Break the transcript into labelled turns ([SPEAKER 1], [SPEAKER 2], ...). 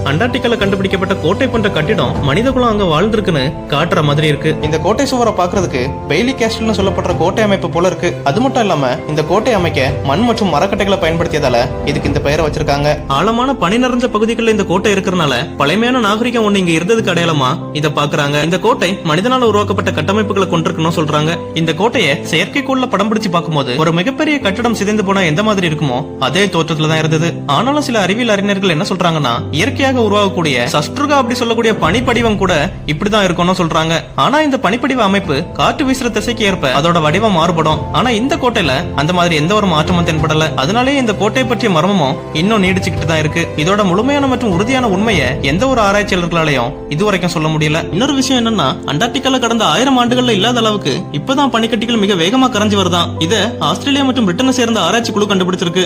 [SPEAKER 1] அண்டார்டிகால கண்டுபிடிக்கப்பட்ட கோட்டை போன்ற கட்டிடம் மனித குலம் அங்க வாழ்ந்திருக்குன்னு காட்டுற மாதிரி இருக்கு. இந்த கோட்டை சுவரை பாக்குறதுக்கு பெய்லி கேஸ்டல்னு சொல்லப்படுற கோட்டை அமைப்பு போல இருக்கு. அது மட்டும் இல்லாம இந்த கோட்டை அமைக்க மண் மற்றும் மரக்கட்டைகளை பயன்படுத்தியதால இதுக்கு இந்த பெயரை வச்சிருக்காங்க. ஆழமான பனி நிறைஞ்ச பகுதிகளில் இந்த கோட்டை இருக்கிறனால பழமையான நாகரிகம் ஒண்ணு இங்க இருந்ததுக்கு அடையாளமா இத பாக்குறாங்க. இந்த கோட்டை மனிதனால உருவாக்கப்பட்ட கட்டமைப்புகளை கொண்டிருக்கணும் சொல்றாங்க. இந்த கோட்டையை செயற்கைக்கோள்ல படம் பிடிச்சு பார்க்கும்போது ஒரு மிகப்பெரிய கட்டடம் சிதைந்து போனா எந்த மாதிரி இருக்குமோ அதே தோற்றத்துல தான் இருந்தது. ஆனாலும் சில அறிவியல் அறிஞர்கள் என்ன சொல்றாங்கன்னா, இயற்கையாக உருவாகக்கூடிய சஸ்ட்ருகா அப்படி சொல்லக்கூடிய பனிப்படிவம் கூட இப்படிதான் இருக்கும்னு சொல்றாங்க. ஆனா இந்த பனிப்படிவ அமைப்பு காற்று வீசுற திசைக்கு ஏற்ப அதோட வடிவம் மாறுபடும். ஆனா இந்த கோட்டையில அந்த மாதிரி எந்த ஒரு மாற்றமும் தென்படல. அதனாலேயே இந்த கோட்டையை பற்றிய மர்மமும் இன்னும் நீடிச்சுக்கிட்டு தான் இருக்கு. இதோட முழுமையான மற்றும் உறுதியான உண்மையை எந்த ஒரு ஆராய்ச்சியாளர்களாலையும் இதுவரைக்கும் சொல்ல முடியல. இன்னொரு விஷயம் என்னன்னா, அண்டார்டிகால கடந்த 1000 ஆண்டுகள்ல இல்லாத அளவுக்கு இப்பதான் பனிக்கட்டிகள் மிக வேகமா கரைஞ்சு வருதான். இத ஆஸ்திரேலியா மற்றும் பிரிட்டனை சேர்ந்த ஆராய்ச்சி குழு கண்டுபிடிச்சிருக்கு.